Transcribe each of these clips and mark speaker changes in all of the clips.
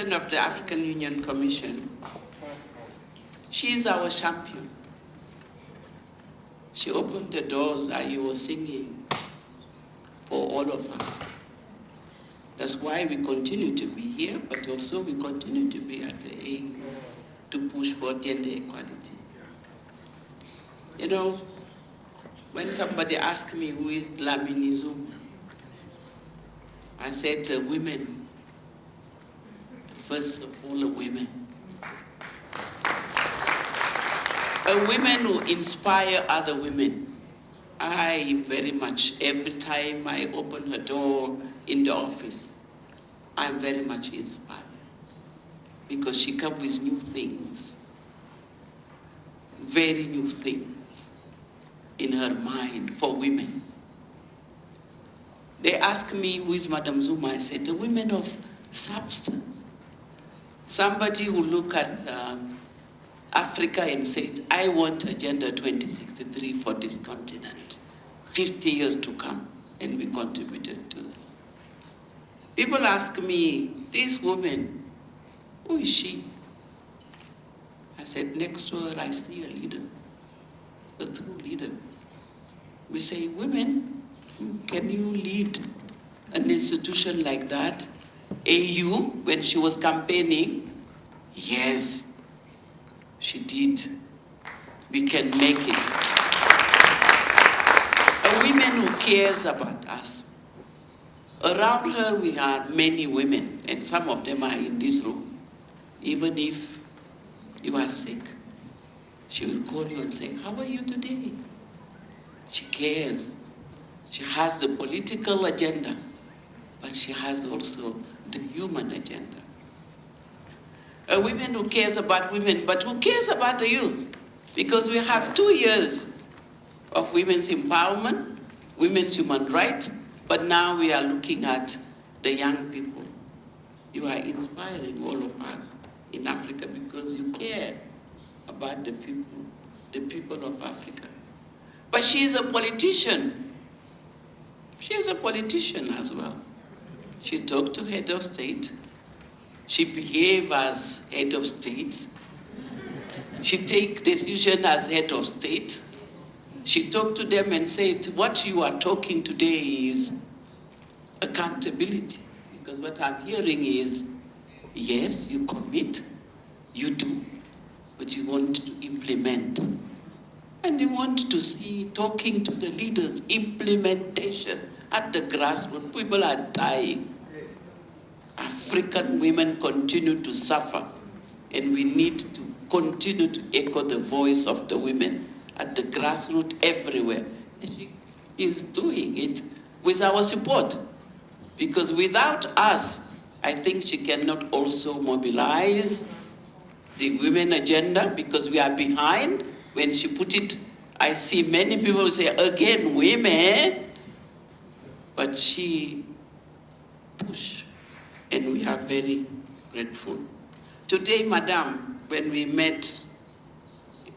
Speaker 1: chairperson of the African Union Commission, she is our champion. She opened the doors and you were singing for all of us. That's why we continue to be here, but also we continue to be at the aim to push for gender equality. You know, when somebody asked me who is Dlamini Zuma, I said women, first of all, women. Women who inspire other women. I very much, every time I open a door in the office, I'm very much inspired because she comes with new things, very new things in her mind for women. They ask me, who is Madam Zuma? I said, the women of substance. Somebody who look at Africa and said, I want Agenda 2063 for this continent, 50 years to come, and we contributed to it. People ask me, this woman, who is she? I said, next to her I see a leader, a true leader. We say, women, can you lead an institution like that? AU, when she was campaigning, yes, she did. We can make it. A woman who cares about us. Around her we are many women, and some of them are in this room. Even if you are sick, she will call you and say, how are you today? She cares. She has the political agenda, but she has also the human agenda. A woman who cares about women, but who cares about the youth. Because we have 2 years of women's empowerment, women's human rights, but now we are looking at the young people. You are inspiring all of us in Africa because you care about the people of Africa. But she is a politician. She is a politician as well. She talked to head of state. She behaves as head of state. She takes decisions as head of state. She talked to them and said, what you are talking today is accountability. Because what I'm hearing is, yes, you commit, you do, but you want to implement. And they want to see, talking to the leaders, implementation at the grassroots. People are dying. African women continue to suffer, and we need to continue to echo the voice of the women at the grassroots everywhere. And she is doing it with our support, because without us, I think she cannot also mobilize the women agenda, because we are behind. When she put it, I see many people say, again, women, but she pushed. And we are very grateful. Today, Madam, when we met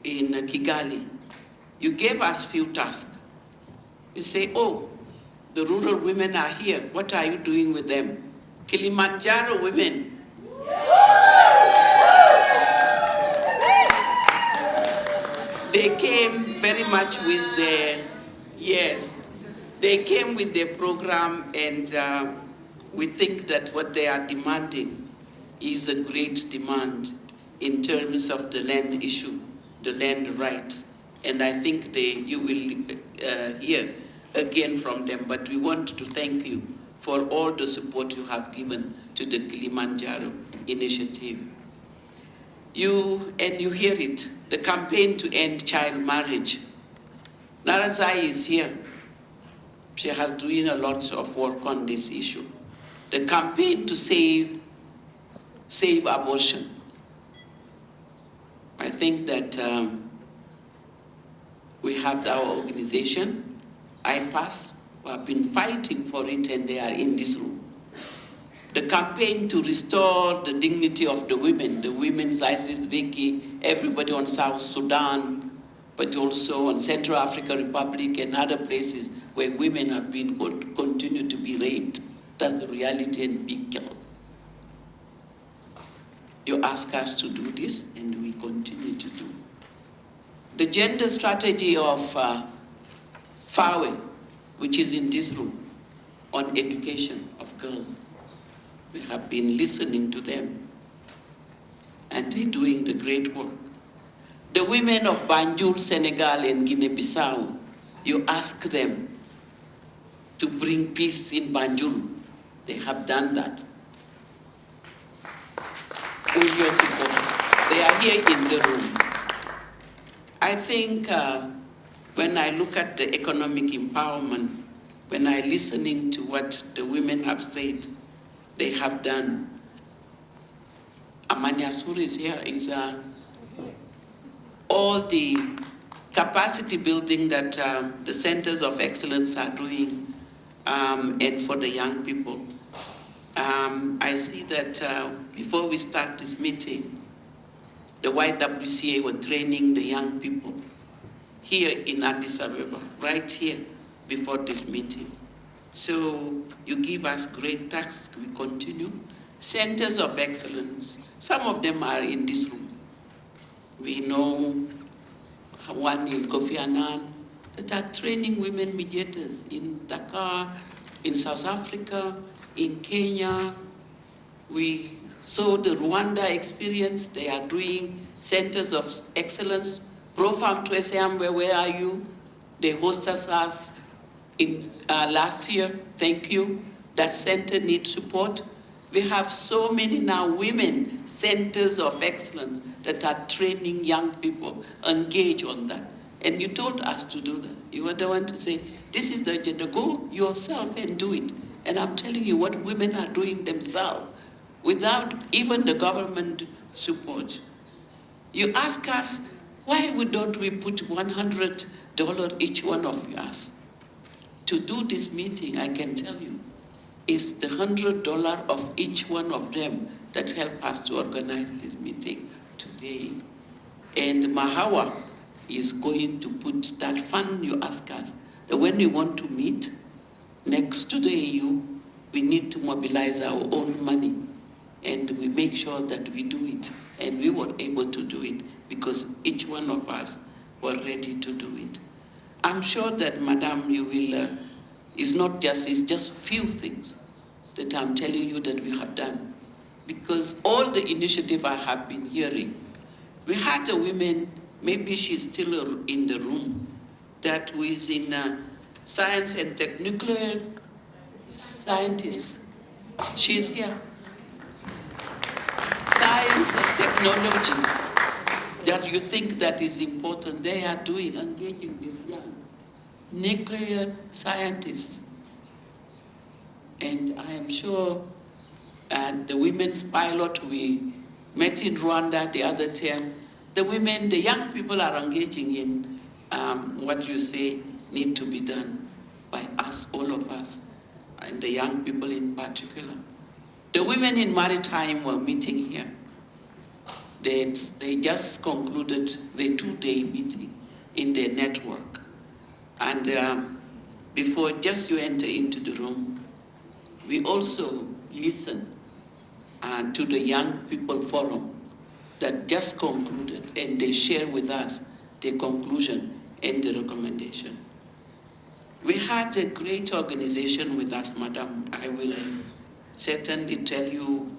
Speaker 1: in Kigali, you gave us few tasks. You say, oh, the rural women are here. What are you doing with them? Kilimanjaro women. They came very much with their, yes, they came with their program, and we think that what they are demanding is a great demand in terms of the land issue, the land rights. And I think you will hear again from them, but we want to thank you for all the support you have given to the Kilimanjaro initiative. You hear it, the campaign to end child marriage. Narazai is here. She has doing a lot of work on this issue. The campaign to save abortion. I think that we have our organization, IPAS, who have been fighting for it, and they are in this room. The campaign to restore the dignity of the women's ISIS, Vicky, everybody on South Sudan, but also on Central African Republic and other places where women have been continue to be raped. That's the reality and be killed. You ask us to do this, and we continue to do. The gender strategy of FAWE, which is in this room, on education of girls. We have been listening to them, and they're doing the great work. The women of Banjul, Senegal, and Guinea-Bissau, you ask them to bring peace in Banjul. They have done that. With your support. They are here in the room. I think when I look at the economic empowerment, when I'm listening to what the women have said, they have done. Amanya Sur is here, is all the capacity building that the centers of excellence are doing, and for the young people. I see that before we start this meeting, the YWCA were training the young people here in Addis Ababa, right here before this meeting. So you give us great tasks, we continue. Centers of excellence, some of them are in this room. We know one in Kofi Annan that are training women mediators in Dakar, in South Africa, in Kenya. We saw the Rwanda experience. They are doing centers of excellence. Profam Tweseambe, where are you? They hosted us in last year. Thank you. That center needs support. We have so many now women centers of excellence that are training young people, engage on that. And you told us to do that. You were the one to say, this is the agenda, go yourself and do it. And I'm telling you what women are doing themselves without even the government support. You ask us, why don't we put $100 each one of us? To do this meeting, I can tell you, is the $100 of each one of them that help us to organize this meeting today. And Mahawa is going to put that fund you ask us, that when we want to meet next to the EU, we need to mobilize our own money. And we make sure that we do it. And we were able to do it because each one of us were ready to do it. I'm sure that, Madam, you will, it's just few things that I'm telling you that we have done. Because all the initiative I have been hearing, we had a woman, maybe she's still in the room, that was in science and nuclear scientist. She's here. Science and technology that you think that is important, they are doing, engaging these young nuclear scientists. And I am sure the women's pilot we met in Rwanda the other time, the women, the young people are engaging in what you say need to be done by us, all of us, and the young people in particular. The women in maritime were meeting here. They just concluded the 2-day meeting in their network. And before just you enter into the room, we also listen to the Young People Forum that just concluded, and they share with us the conclusion and the recommendation. We had a great organization with us, Madam. I will certainly tell you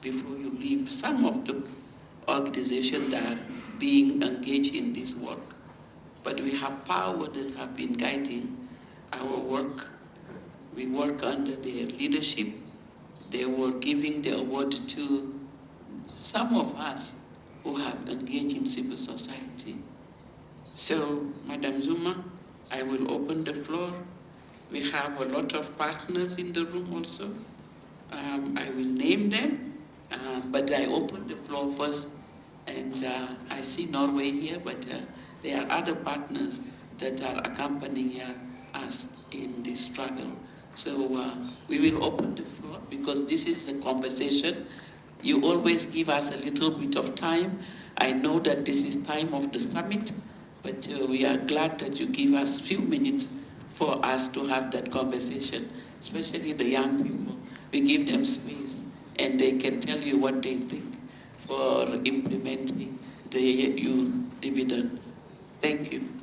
Speaker 1: before you leave some of the organizations that are being engaged in this work. But we have power that have been guiding our work. We work under their leadership. They were giving the award to some of us who have engaged in civil society. So, Madam Zuma, I will open the floor. We have a lot of partners in the room also. I will name them, but I open the floor first. And I see Norway here, but there are other partners that are accompanying us in this struggle. So we will open the floor because this is a conversation. You always give us a little bit of time. I know that this is time of the summit, but we are glad that you give us a few minutes for us to have that conversation, especially the young people. We give them space and they can tell you what they think for implementing the youth dividend. Thank you.